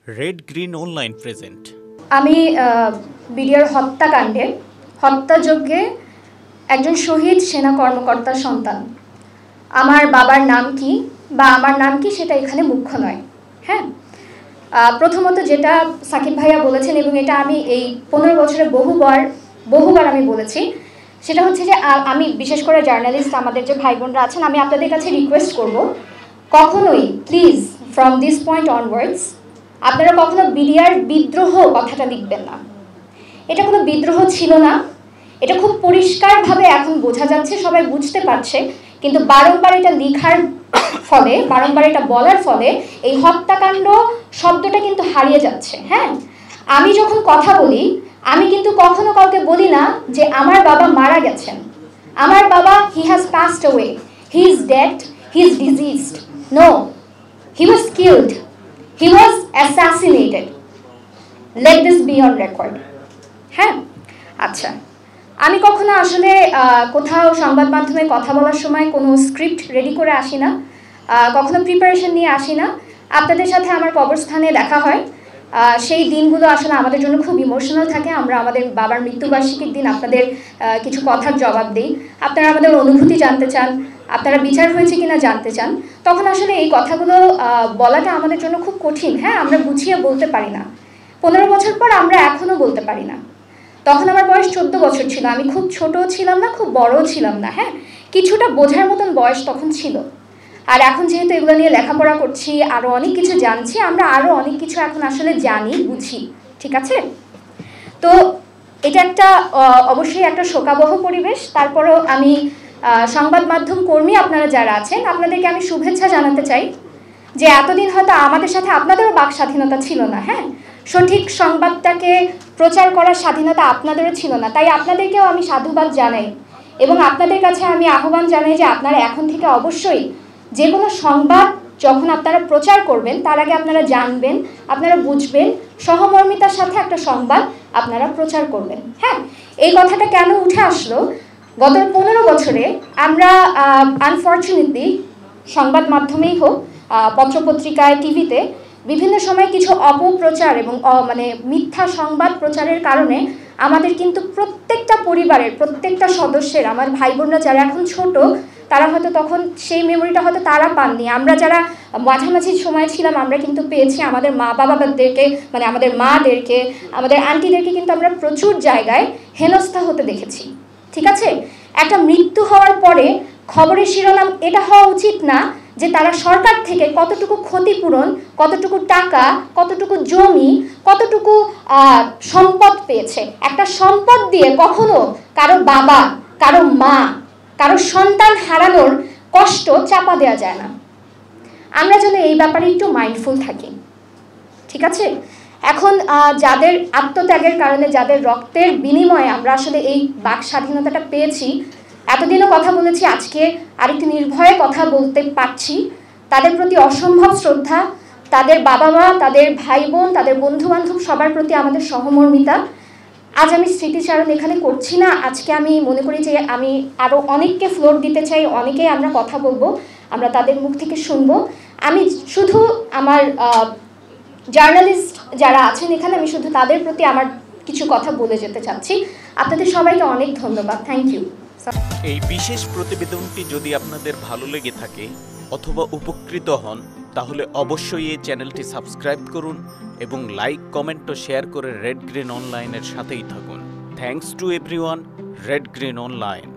Red green online present. আমি BDR হত্যাকাণ্ডে হত্যাযজ্ঞে একজন শহীদ সেনা কর্মকর্তার সন্তান। আমার বাবার নাম কি বা আমার নাম কি সেটা এখানে মুখ্য নয়। হ্যাঁ, প্রথমত যেটা সাকিব ভাইয়া বলেছেন এবং এটা আমি এই 15 বছরে বহুবার আমি বলেছি, সেটা হচ্ছে যে আমি বিশেষ করে জার্নালিস্ট আমাদের যে ভাই বোনরা আছেন, আমি আপনাদের কাছে রিকোয়েস্ট করব, কখনোই please from this point onwards আপনারা কখনো বিডিআর বিদ্রোহ কথাটা লিখবেন না। এটা কোনো বিদ্রোহ ছিল না, এটা খুব পরিষ্কারভাবে এখন বোঝা যাচ্ছে, সবাই বুঝতে পারছে, কিন্তু বারংবার এটা লেখার ফলে, বারংবার এটা বলার ফলে এই হত্যাকাণ্ড শব্দটা কিন্তু হারিয়ে যাচ্ছে। হ্যাঁ, আমি যখন কথা বলি আমি কিন্তু কখনো কাউকে বলি না যে আমার বাবা মারা গেছেন, আমার বাবা he has passed away, he is dead, he is deceased. No, he was killed, he was assassinated. Let this be on record. হ্যাঁ, আচ্ছা, আমি কখনো আসলে কোথাও সংবাদ মাধ্যমে কথা বলার সময় কোনো স্ক্রিপ্ট রেডি করে আসি না, কখনো প্রিপারেশন নিয়ে আসি না। আপনাদের সাথে আমার কবরস্থানে দেখা হয়, সেই দিনগুলো আসলে আমাদের জন্য খুব ইমোশনাল থাকে। আমরা আমাদের বাবার মৃত্যুবার্ষিকীর দিন আপনাদের কিছু কথার জবাব দিই, আপনারা আমাদের অনুভূতি জানতে চান, আপনারা বিচার হয়েছে কিনা জানতে চান। তখন আসলে এই কথাগুলো বলাটা আমাদের জন্য খুব কঠিন। হ্যাঁ, আমরা গুছিয়ে বলতে পারি না। 15 বছর পর আমরা এখনও বলতে পারি না। তখন আমার বয়স 14 বছর ছিল, আমি খুব ছোটও ছিলাম না, খুব বড়ও ছিলাম না। হ্যাঁ, কিছুটা বোঝার মতন বয়স তখন ছিল। আর এখন যেহেতু এগুলো নিয়ে লেখাপড়া করছি, আরও অনেক কিছু জানছি, আমরা আরও অনেক কিছু এখন আসলে জানি, বুঝি। ঠিক আছে, তো এটা একটা অবশ্যই একটা শোকাবহ পরিবেশ। তারপরেও আমি সংবাদ মাধ্যম কর্মী আপনারা যারা আছেন, আপনাদেরকে আমি শুভেচ্ছা জানাতে চাই যে এতদিন হয়তো আমাদের সাথে আপনাদেরও বাক স্বাধীনতা ছিল না। হ্যাঁ, সঠিক সংবাদটাকে প্রচার করার স্বাধীনতা আপনাদেরও ছিল না, তাই আপনাদেরকেও আমি সাধুবাদ জানাই এবং আপনাদের কাছে আমি আহ্বান জানাই যে আপনারা এখন থেকে অবশ্যই যে কোনো সংবাদ যখন আপনারা প্রচার করবেন তার আগে আপনারা জানবেন, আপনারা বুঝবেন, সহমর্মিতার সাথে একটা সংবাদ আপনারা প্রচার করবেন। হ্যাঁ, এই কথাটা কেন উঠে আসলো, গত 15 বছরে আমরা আনফর্চুনেটলি সংবাদ মাধ্যমেই হোক, পত্রপত্রিকায়, টিভিতে বিভিন্ন সময় কিছু অপপ্রচার এবং মানে মিথ্যা সংবাদ প্রচারের কারণে আমাদের কিন্তু প্রত্যেকটা পরিবারের প্রত্যেকটা সদস্যের, আমার ভাই বোনরা যারা এখন ছোট তারা হয়তো তখন সেই মেমোরিটা হয়তো তারা পাননি, আমরা যারা মাঝামাঝি সময় ছিলাম আমরা কিন্তু পেয়েছি। আমাদের মা বাবাদেরকে, মানে আমাদের মাদেরকে, আমাদের আন্টিদেরকে কিন্তু আমরা প্রচুর জায়গায় হেনস্থা হতে দেখেছি। ঠিক আছে, একটা মৃত্যু হওয়ার পরে খবরের শিরোনাম এটা হওয়া উচিত না যে তারা সরকার থেকে কতটুকু ক্ষতিপূরণ, কতটুকু টাকা, কতটুকু জমি, কতটুকু সম্পদ পেয়েছে। একটা সম্পদ দিয়ে কখনো কারো বাবা, কারো মা, কারো সন্তান হারানোর কষ্ট চাপা দেওয়া যায় না। আমরা যেন এই ব্যাপারে একটু মাইন্ডফুল থাকি। ঠিক আছে, এখন যাদের আত্মত্যাগের কারণে, যাদের রক্তের বিনিময়ে আমরা আসলে এই বাক স্বাধীনতাটা পেয়েছি, এতদিনও কথা বলেছি, আজকে আরেকটু নির্ভয়ে কথা বলতে পারছি, তাদের প্রতি অসম্ভব শ্রদ্ধা, তাদের বাবা মা, তাদের ভাই বোন, তাদের বন্ধু বান্ধব সবার প্রতি আমাদের সহমর্মিতা। আজ আমি স্মৃতিচারণ এখানে করছি না, আজকে আমি মনে করি যে আমি আরও অনেককে ফ্লোর দিতে চাই, অনেকেই আমরা কথা বলবো, আমরা তাদের মুখ থেকে শুনবো। আমি শুধু আমার জার্নালিস্ট যারা আছেন এখানে, আমি শুধু তাদের প্রতি আমার কিছু কথা বলে যেতে চাচ্ছি। আপনাদের সবাইকে অনেক ধন্যবাদ, থ্যাংক ইউ। এই বিশেষ প্রতিবেদনটি যদি আপনাদের ভালো লেগে থাকে অথবা উপকৃত হন, তাহলে অবশ্যই এই চ্যানেলটি সাবস্ক্রাইব করুন এবং লাইক, কমেন্ট ও শেয়ার করে রেড গ্রিন অনলাইনের সাথেই থাকুন। Thanks to everyone. Red green online.